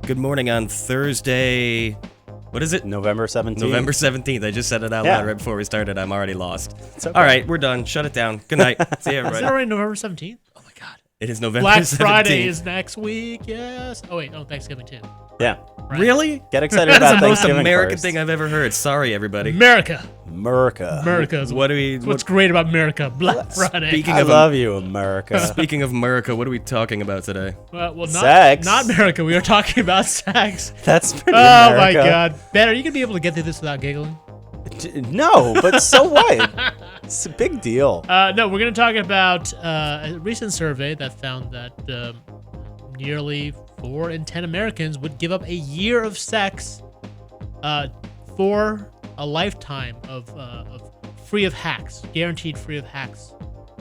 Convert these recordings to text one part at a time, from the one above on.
Good morning on Thursday. What is it? November 17th. November 17th. I just said it out loud right before we started. I'm already lost. It's okay. All right, we're done. Shut it down. Good night. See you, Is everybody. it already November 17th? Oh my God. It is November Black 17th. Friday is next week. Yes. Oh wait, Thanksgiving too. Yeah. Right. Really? Get excited That's about the most Thanksgiving American first. thing I've ever heard. Sorry, everybody. America. America. Is What do we? what's great about America? Black Friday. Speaking I of love you, America. Speaking of America, what are we talking about today? Well, not Sex. Not America. We are talking about sex. That's pretty Oh America. my God. Ben, are you gonna be able to get through this without giggling? No, but so what? It's a big deal. No, we're gonna talk about a recent survey that found that nearly 4 in 10 Americans would give up a year of sex for a lifetime of free of hacks, guaranteed free of hacks.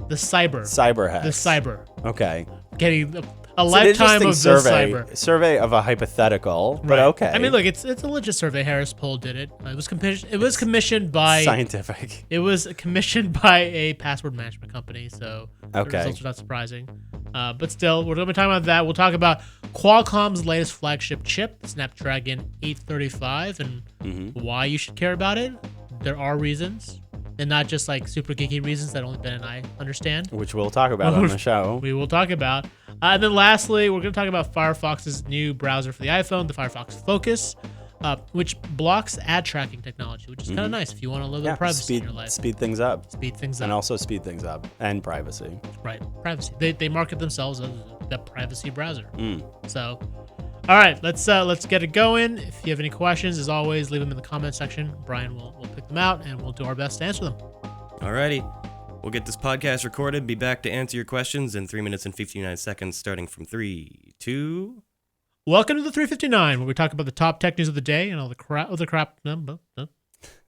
The Cyber hacks. The cyber. Okay. Getting a It's lifetime an of the interesting cyber. survey of a hypothetical, but Right. okay. I mean, look, it's a legit survey. Harris Poll did it. It was commissioned by scientific. It was commissioned by a password management company, so the Okay. results are not surprising. But still, we're going to be talking about that. We'll talk about Qualcomm's latest flagship chip, the Snapdragon 835, and why you should care about it. There are reasons, and not just like super geeky reasons that only Ben and I understand. Which we'll talk about on the show. We will talk about. And then lastly, we're going to talk about Firefox's new browser for the iPhone, the Firefox Focus, which blocks ad tracking technology, which is kind of nice if you want a little bit of privacy in your life. Speed things up. Speed things up. And also speed things up. And privacy. Right, privacy. They market themselves as the privacy browser. So, all right, let's get it going. If you have any questions, as always, leave them in the comment section. Brian will pick them out, and we'll do our best to answer them. Alrighty. We'll get this podcast recorded. Be back to answer your questions in 3 minutes and 59 seconds, starting from 3, 2. Welcome to the 359, where we talk about the top tech news of the day and all the crap. No.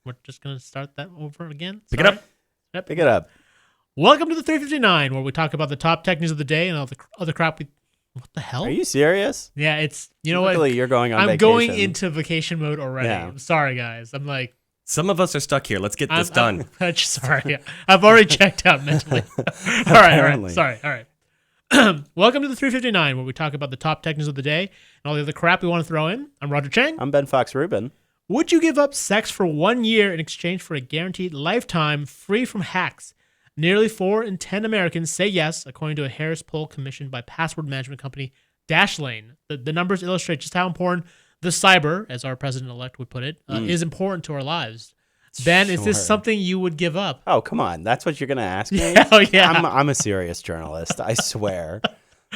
We're just gonna start that over again. Pick it up. Yep. Pick it up. Welcome to the 359, where we talk about the top tech news of the day and all the other crap. What the hell? Are you serious? Yeah, it's Luckily, what. you're going on I'm vacation. going into vacation mode already. Yeah. I'm sorry, guys. I'm like. Some of us are stuck here. Let's get this done. Sorry, I've already checked out mentally. All right. Apparently. Sorry. All right. Welcome to the 359, where we talk about the top tech news of the day and all the other crap we want to throw in. I'm Roger Chang. I'm Ben Fox Rubin. Would you give up sex for 1 year in exchange for a guaranteed lifetime free from hacks? Nearly 4 in 10 Americans say yes, according to a Harris poll commissioned by password management company Dashlane. The numbers illustrate just how important the cyber, as our president-elect would put it, is important to our lives. Ben, is this Sure. something you would give up? Oh, come on. That's what you're going to ask me? Oh, yeah. I'm a serious journalist. I swear.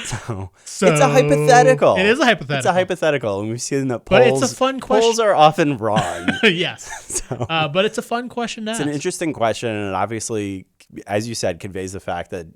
So So it's a hypothetical. It is a hypothetical. It's a hypothetical, and we've seen that But polls. it's a fun question. Polls are often wrong. Yes. So But it's a fun question to it's ask. an interesting question, and it obviously, as you said, conveys the fact that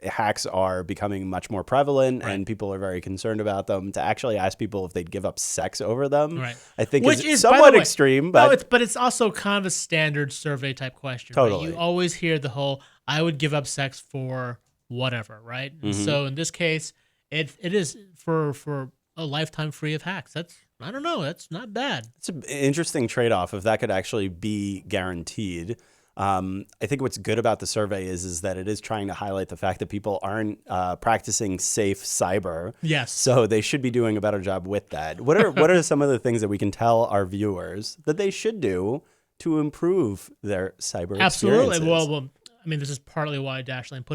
hacks are becoming much more prevalent, and people are very concerned about them. To actually ask people if they'd give up sex over them, Right. I think Which is by the somewhat way- extreme. But but it's also kind of a standard survey type question. right? Totally. You always hear the whole, I would give up sex for whatever, right? And so in this case, it is for a lifetime free of hacks. I don't know. That's not bad. it's an interesting trade-off if that could actually be guaranteed. I think what's good about the survey is that it is trying to highlight the fact that people aren't practicing safe cyber. Yes. So they should be doing a better job with that. What are some of the things that we can tell our viewers that they should do to improve their cyber Absolutely. experiences? Well, I mean, this is partly why Dashlane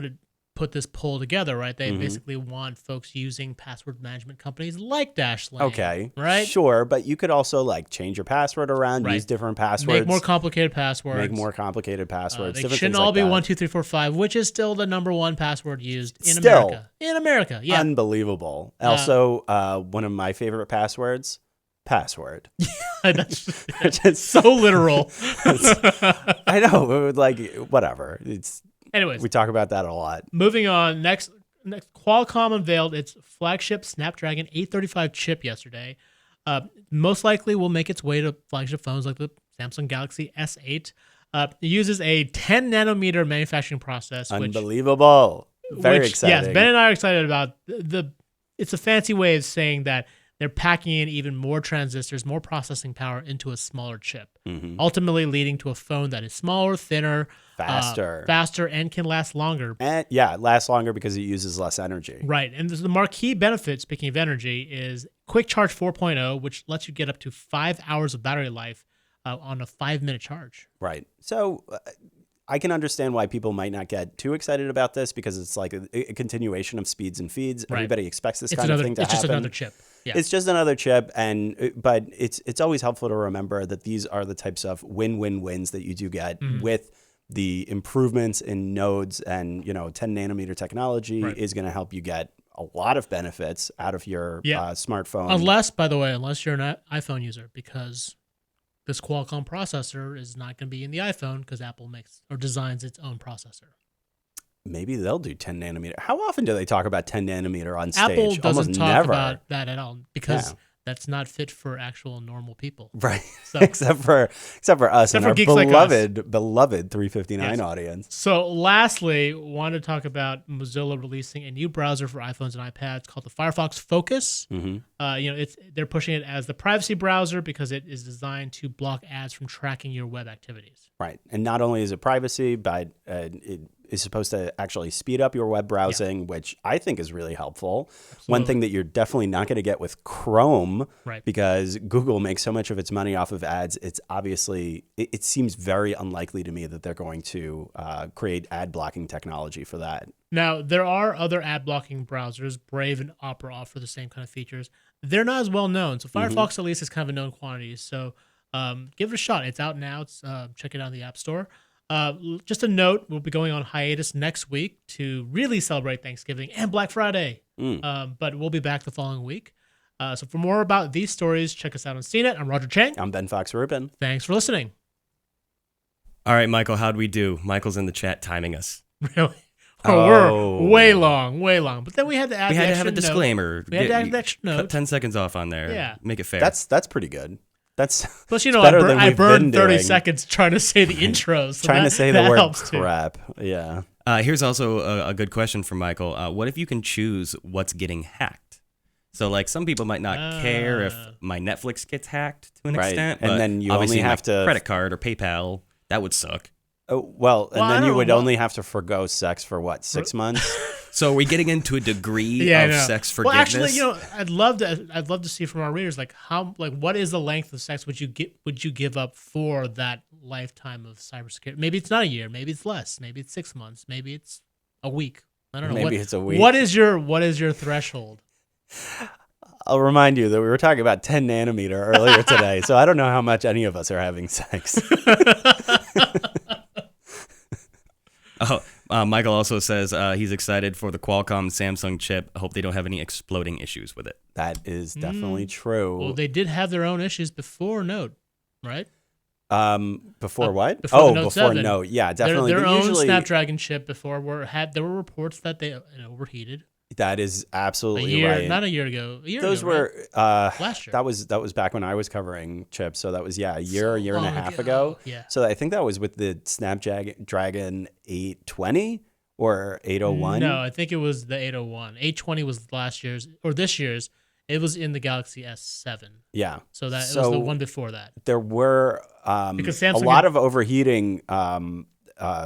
put this poll together, right? They basically want folks using password management companies like Dashlane. Okay. Right? Sure, but you could also change your password around, Right. use different passwords. Make more complicated passwords. Make more complicated passwords. They different shouldn't things all like be that. 1, 2, 3, 4, 5, which is still the number one password used in Still. America. In America, yeah. Unbelievable. Also, one of my favorite passwords, password. That's Just so literal. I know, whatever. Anyways, We talk about that a lot. moving on. Next, Qualcomm unveiled its flagship Snapdragon 835 chip yesterday. Most likely will make its way to flagship phones like the Samsung Galaxy S8. It uses a 10 nanometer manufacturing process. Unbelievable. Very exciting. Yes, Ben and I are excited about. It's a fancy way of saying that they're packing in even more transistors, more processing power into a smaller chip, Mm-hmm. ultimately leading to a phone that is smaller, thinner, Faster, and can last longer. and yeah, it lasts longer because it uses less energy. Right. And the marquee benefit, speaking of energy, is Quick Charge 4.0, which lets you get up to 5 hours of battery life on a 5-minute charge. Right. So I can understand why people might not get too excited about this because it's like a continuation of speeds and feeds. Right. Everybody expects this It's kind of thing to happen. It's just another chip. Yeah. It's just another chip, but it's always helpful to remember that these are the types of win-win-wins that you do get with the improvements in nodes, and 10 nanometer technology is going to help you get a lot of benefits out of your smartphone. Unless you're an iPhone user, because this Qualcomm processor is not going to be in the iPhone because Apple makes or designs its own processor. Maybe they'll do 10 nanometer. How often do they talk about 10 nanometer on stage? Apple doesn't Almost talk never. about that at all because that's not fit for actual normal people. Right. So, except for us and for our geeks like us. beloved 359 audience. So lastly, wanted to talk about Mozilla releasing a new browser for iPhones and iPads called the Firefox Focus. Mm-hmm. They're pushing it as the privacy browser because it is designed to block ads from tracking your web activities. Right. And not only is it privacy, but it is supposed to actually speed up your web browsing, which I think is really helpful. Absolutely. One thing that you're definitely not going to get with Chrome, Right. because Google makes so much of its money off of ads, it's obviously, it seems very unlikely to me that they're going to create ad blocking technology for that. Now, there are other ad blocking browsers. Brave and Opera offer the same kind of features. They're not as well known. So Firefox, at least, is kind of a known quantity. So give it a shot. It's out now. Check it out in the App Store. Just a note, we'll be going on hiatus next week to really celebrate Thanksgiving and Black Friday. But we'll be back the following week. So for more about these stories, check us out on CNET. I'm Roger Chang. I'm Ben Fox Rubin. Thanks for listening. All right, Michael, how'd we do? Michael's in the chat timing us. Really? We're way long. But then we had to add We had the to have a extra disclaimer. note. We had to add the extra Cut note. 10 seconds off on there. Yeah. Make it fair. That's pretty good. That's Plus, better than I we've burned been 30 doing. seconds trying to say the intros. So trying to say the that word helps too. crap. Yeah. Here's also a good question from Michael. What if you can choose what's getting hacked? So, like, some people might not care if my Netflix gets hacked to an extent. And but then you obviously only have my to credit card or PayPal. That would suck. Oh, well, and Well, I then you don't would know. only have to forgo sex for what, 6 months? So, are we getting into a degree I of know. sex forgiveness? Well, actually, I'd love to see from our readers what is the length of sex would you give up for that lifetime of cybersecurity? Maybe it's not a year, maybe it's less, maybe it's 6 months, maybe it's a week. I don't know. Maybe it's a week. What is your threshold? I'll remind you that we were talking about 10 nanometer earlier today, so I don't know how much any of us are having sex. Michael also says he's excited for the Qualcomm Samsung chip. I hope they don't have any exploding issues with it. That is definitely true. Well, they did have their own issues before Note, right? Before what? Before the Note before 7. Note. Yeah, definitely. Their But own usually, Snapdragon chip before there were reports that they overheated. that is absolutely A year, right. not a year ago. A year Those ago, were right? Last year. That was back when I was covering chips, so that was a year and a long half ago. ago. Yeah. So I think that was with the Snapdragon 820 or 801. No, I think it was the 801. 820 was last year's or this year's. It was in the Galaxy S7. Yeah. So it was the one before that. There were Because a Samsung lot of overheating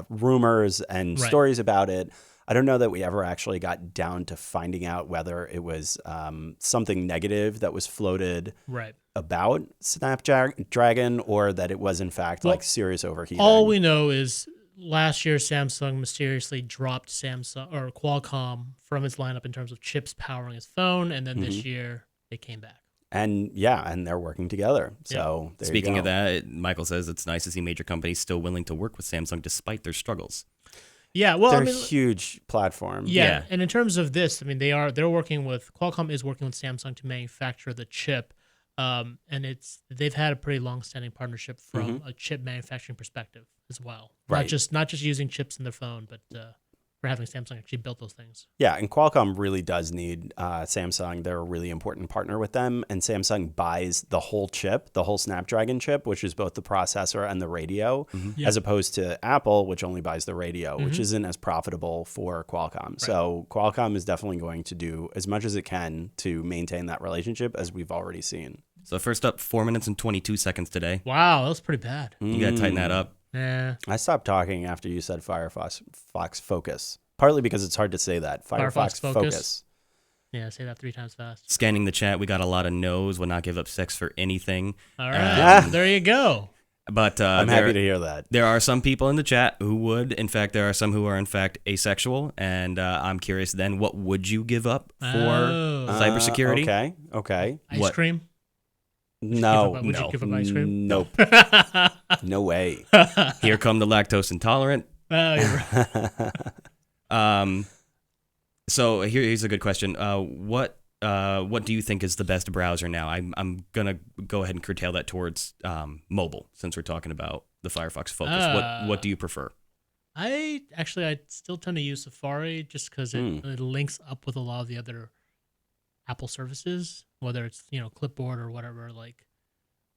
rumors and Right. stories about it. I don't know that we ever actually got down to finding out whether it was something negative that was floated Right. about Snapdragon or that it was in fact like serious overheating. All we know is last year Samsung mysteriously dropped Samsung or Qualcomm from its lineup in terms of chips powering its phone, and then this year they came back. And they're working together. So there Speaking you of go. that, Michael says it's nice to see major companies still willing to work with Samsung despite their struggles. Yeah, well, They're I mean, a huge platform. yeah, and in terms of this, I mean, they're working with Qualcomm is working with Samsung to manufacture the chip, and they've had a pretty long-standing partnership from a chip manufacturing perspective as well. Right. Not just using chips in their phone, but for having Samsung actually built those things. Yeah, and Qualcomm really does need Samsung. They're a really important partner with them, and Samsung buys the whole chip, the whole Snapdragon chip, which is both the processor and the radio, as opposed to Apple, which only buys the radio, which isn't as profitable for Qualcomm. Right. So Qualcomm is definitely going to do as much as it can to maintain that relationship, as we've already seen. So first up, 4 minutes and 22 seconds today. Wow, that was pretty bad. You got to tighten that up. Yeah. I stopped talking after you said Firefox Focus, partly because it's hard to say that. Firefox Focus. Yeah, say that 3 times fast. Scanning the chat, we got a lot of no's, would not give up sex for anything. All right, there you go. But I'm happy to hear that. There are some people in the chat who would. In fact, there are some who are, in fact, asexual. And I'm curious then, what would you give up for cybersecurity? Okay. Ice cream? No. Would you give up ice cream? Nope. No way. Here come the lactose intolerant. Oh, you're right. So here's a good question. What do you think is the best browser now? I'm gonna go ahead and curtail that towards mobile, since we're talking about the Firefox Focus. What do you prefer? I still tend to use Safari just because it links up with a lot of the other Apple services, whether it's Clipboard or whatever. Like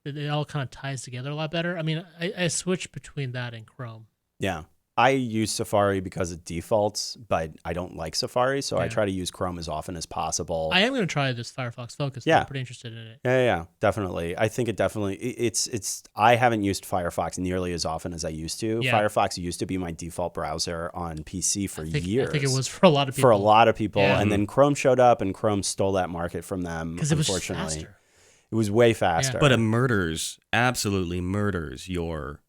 it all kind of ties together a lot better. I mean, I switch between that and Chrome. Yeah. I use Safari because it defaults, but I don't like Safari, so I try to use Chrome as often as possible. I am going to try this Firefox Focus. Yeah. I'm pretty interested in it. Yeah, definitely. I think it definitely, it's. I haven't used Firefox nearly as often as I used to. Yeah. Firefox used to be my default browser on PC for years. I think it was for a lot of people. Yeah. And then Chrome showed up, and Chrome stole that market from them, because it was unfortunately. faster. It was way faster. But it absolutely murders your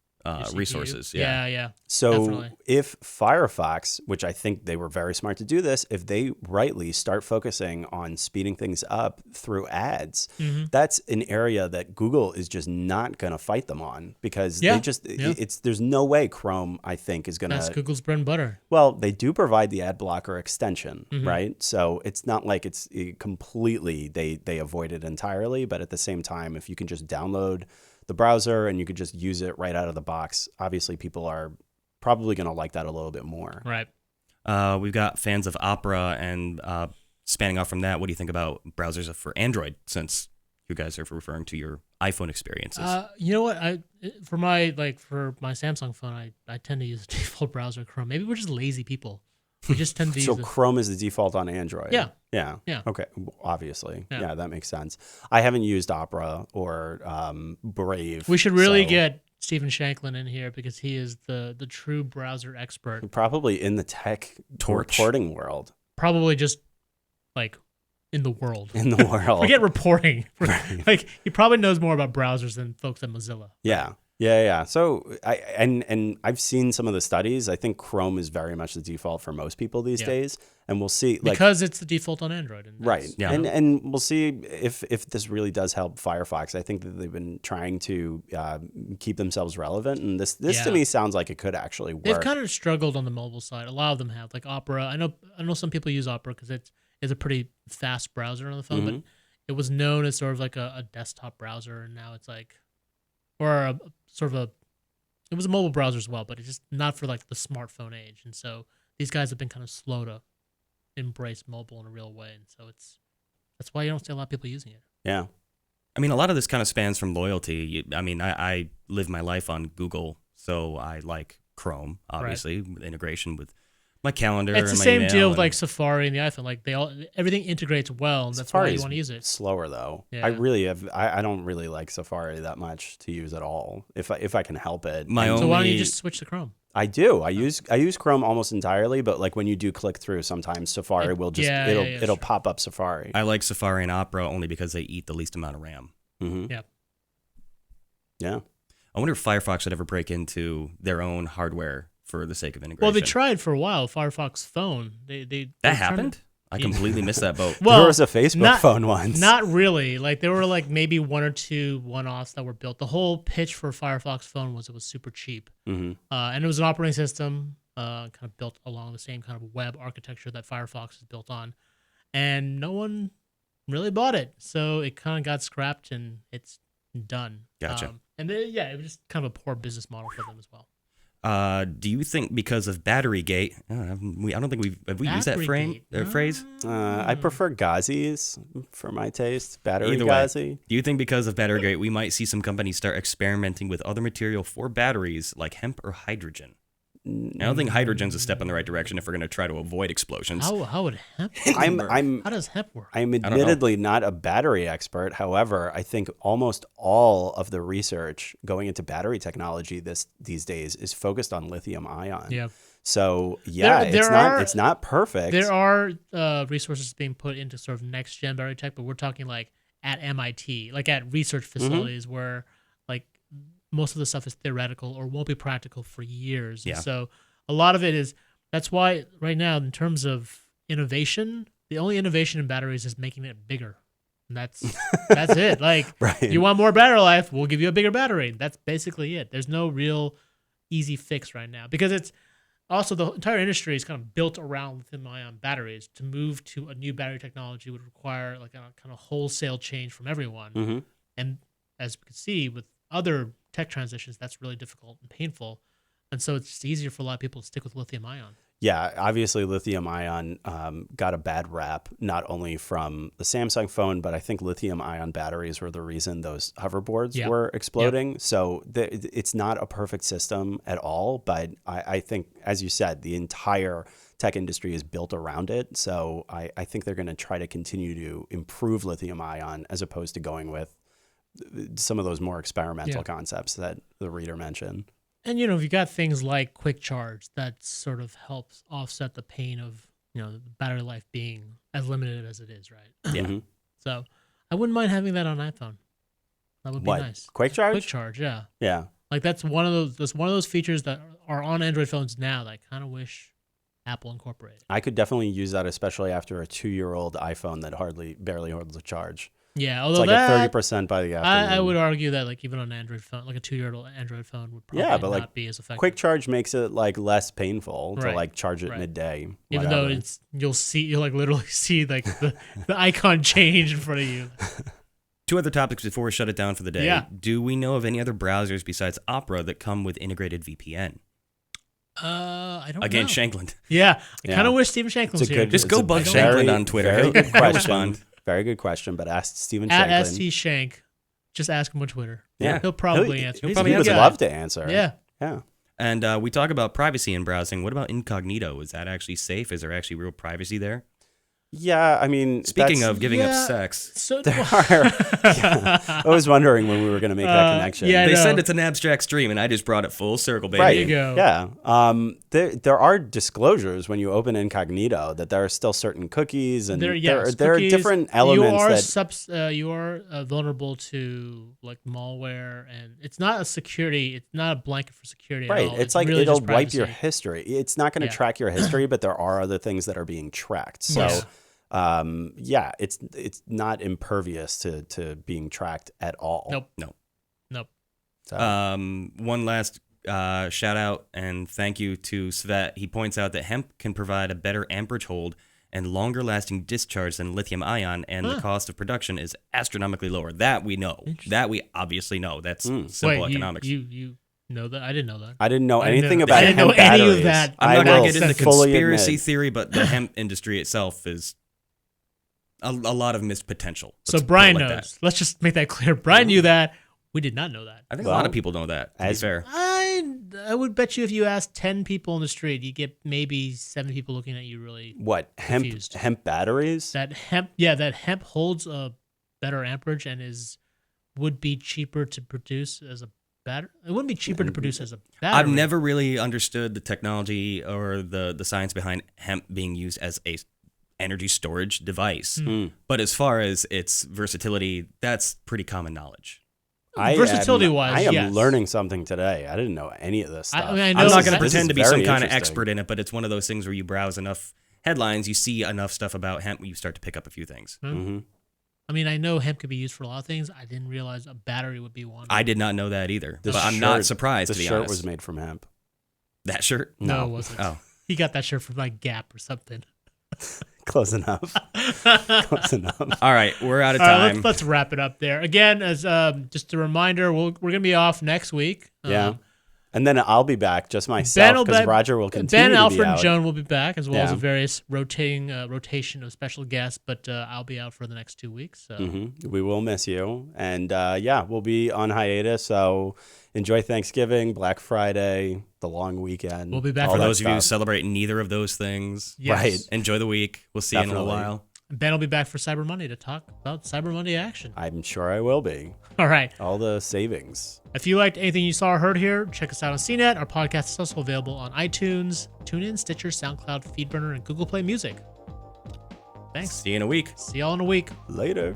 resources. Yeah. So definitely. If Firefox, which I think they were very smart to do this, if they rightly start focusing on speeding things up through ads, that's an area that Google is just not going to fight them on, because there's no way Chrome, I think, is going to. That's Google's bread and butter. Well, they do provide the ad blocker extension, right? So it's not like it's completely, they avoid it entirely, but at the same time, if you can just download the browser and you could just use it right out of the box, obviously people are probably going to like that a little bit more. Right. We've got fans of Opera, and spanning off from that, what do you think about browsers for Android, since you guys are referring to your iPhone experiences? You know what? For my Samsung phone, I tend to use the default browser Chrome. Maybe we're just lazy people. We just tend to use Chrome is the default on Android. Yeah. Okay. Obviously. Yeah, that makes sense. I haven't used Opera or Brave. We should really get Stephen Shanklin in here, because he is the true browser expert. Probably in the tech reporting world. Probably just like in the world. Forget reporting. Like he probably knows more about browsers than folks at Mozilla. Yeah. So I've seen some of the studies. I think Chrome is very much the default for most people these days, and we'll see. Because it's the default on Android. Right. Yeah. And we'll see if this really does help Firefox. I think that they've been trying to keep themselves relevant, and this to me sounds like it could actually work. They've kind of struggled on the mobile side. A lot of them have, like Opera. I know some people use Opera because it's a pretty fast browser on the phone, but it was known as sort of like a desktop browser, and now it's like, or it was a mobile browser as well, but it's just not for like the smartphone age. And so these guys have been kind of slow to embrace mobile in a real way. And so that's why you don't see a lot of people using it. Yeah. I mean, a lot of this kind of spans from loyalty. I mean, I live my life on Google, so I like Chrome, obviously, with integration with my calendar. It's the my same email deal with like Safari and the iPhone. Like everything integrates well, and that's why you want to use it. Slower though. Yeah. I don't really like Safari that much to use at all. If I can help it. So why don't you just switch to Chrome? I do. I use Chrome almost entirely, but like when you do click through, sometimes Safari will just it'll pop up Safari. I like Safari and Opera only because they eat the least amount of RAM. Yeah. Yeah. I wonder if Firefox would ever break into their own hardware for the sake of integration. Well, they tried for a while. Firefox Phone. They happened? I completely missed that boat. Well, there was a Facebook phone once. Not really. Like there were like maybe one or two one-offs that were built. The whole pitch for Firefox Phone was it was super cheap, and it was an operating system kind of built along the same kind of web architecture that Firefox is built on, and no one really bought it. So it kind of got scrapped and it's done. Gotcha. And it was just kind of a poor business model for them as well. Do you think because of Batterygate? I don't think have we used that phrase? I prefer Gazis for my taste. Battery Either way, Gazi. do you think because of Batterygate we might see some companies start experimenting with other material for batteries like hemp or hydrogen? I don't think hydrogen's a step in the right direction if we're going to try to avoid explosions. How would hemp? How does hemp work? I'm admittedly not a battery expert. However, I think almost all of the research going into battery technology these days is focused on lithium ion. Yeah. So it's not perfect. There are resources being put into sort of next gen battery tech, but we're talking like at MIT, like at research facilities where like most of the stuff is theoretical or won't be practical for years. Yeah. And so a lot of it is, that's why right now in terms of innovation, the only innovation in batteries is making it bigger. And that's it. Like, Right. You want more battery life, we'll give you a bigger battery. That's basically it. There's no real easy fix right now because it's also the entire industry is kind of built around lithium-ion batteries. To move to a new battery technology would require like a kind of wholesale change from everyone. Mm-hmm. And as we can see with other tech transitions, that's really difficult and painful. And so it's just easier for a lot of people to stick with lithium-ion. Yeah, obviously lithium-ion got a bad rap, not only from the Samsung phone, but I think lithium-ion batteries were the reason those hoverboards were exploding. Yeah. So it's not a perfect system at all, but I think, as you said, the entire tech industry is built around it. So I think they're going to try to continue to improve lithium-ion as opposed to going with some of those more experimental concepts that the reader mentioned. And, you know, you got things like quick charge that sort of helps offset the pain of, you know, the battery life being as limited as it is, right? Yeah. Mm-hmm. So I wouldn't mind having that on iPhone. That would be nice. Quick charge? Quick charge, yeah. Yeah. Like that's one of those features that are on Android phones now that I kind of wish Apple incorporated. I could definitely use that, especially after a 2-year-old iPhone that barely holds a charge. Yeah, although it's like a 30% by the afternoon. I would argue that like even on an Android phone, like a 2-year-old Android phone would probably not be as effective. Quick charge makes it like less painful to like charge it midday. Even though you'll like literally see like the icon change in front of you. 2 other topics before we shut it down for the day. Yeah. Do we know of any other browsers besides Opera that come with integrated VPN? I don't know. Again, Shankland. Yeah, I kind of wish Stephen Shankland was here. Just go bug Shankland on Twitter. Very good question. Respond. Very good question, but ask Stephen Shanklin. At ST Shank, just ask him on Twitter. Yeah. He'll probably answer. He would love to answer. Yeah. Yeah. And we talk about privacy in browsing. What about incognito? Is that actually safe? Is there actually real privacy there? Yeah, I mean, speaking of giving up sex, so I was wondering when we were going to make that connection. Yeah, they said it's an abstract stream, and I just brought it full circle, baby. Right. There you go. Yeah. There are disclosures when you open incognito that there are still certain cookies, and there are different elements you are vulnerable to like malware, and it's not a security. It's not a blanket for security. Right. At all. It's like really it'll just wipe privacy. your history. It's not going to track your history, but there are other things that are being tracked. So. Yeah. It's not impervious to being tracked at all. Nope. So. One last shout out and thank you to Svet. He points out that hemp can provide a better amperage hold and longer lasting discharge than lithium ion, and the cost of production is astronomically lower. That we know. That we obviously know. That's simple economics. You know that? I didn't know that. I didn't know anything about hemp batteries. I didn't know any of that. I'm not going to get into fully conspiracy theory, but the hemp industry itself is a lot of missed potential. So Brian knows. Let's just make that clear. Brian knew that. We did not know that. I think a lot of people know that, to be fair. I would bet you if you asked 10 people in the street, you get maybe 7 people looking at you really confused. Hemp batteries? That hemp holds a better amperage and would be cheaper to produce as a battery. It wouldn't be cheaper to produce as a battery. I've never really understood the technology or the science behind hemp being used as a energy storage device. But as far as its versatility, that's pretty common knowledge. Versatility-wise, I am learning something today. I didn't know any of this stuff. I'm not going to pretend to be some kind of expert in it, but it's one of those things where you browse enough headlines, you see enough stuff about hemp, you start to pick up a few things. Mm-hmm. I mean, I know hemp could be used for a lot of things. I didn't realize a battery would be one. I did not know that either, but I'm not surprised, to be honest. The shirt was made from hemp. That shirt? No, it wasn't. Oh. He got that shirt from like Gap or something. Close enough. Close enough. All right, we're out of time. Let's wrap it up there. Again, as just a reminder, we're going to be off next week. And then I'll be back, just myself, because Roger will continue Ben, to Alfred, be out. and Joan will be back, as well as a various rotation of special guests. But I'll be out for the next 2 weeks. So. We will miss you. And we'll be on hiatus. So enjoy Thanksgiving, Black Friday, the long weekend. We'll be back for those of you who celebrate neither of those things. Yes. Right. Enjoy the week. We'll see you in a little while. Ben will be back for Cyber Monday to talk about Cyber Monday action. I'm sure I will be. All right. All the savings. If you liked anything you saw or heard here, check us out on CNET. Our podcast is also available on iTunes, TuneIn, Stitcher, SoundCloud, FeedBurner, and Google Play Music. Thanks. See you in a week. See y'all in a week. Later.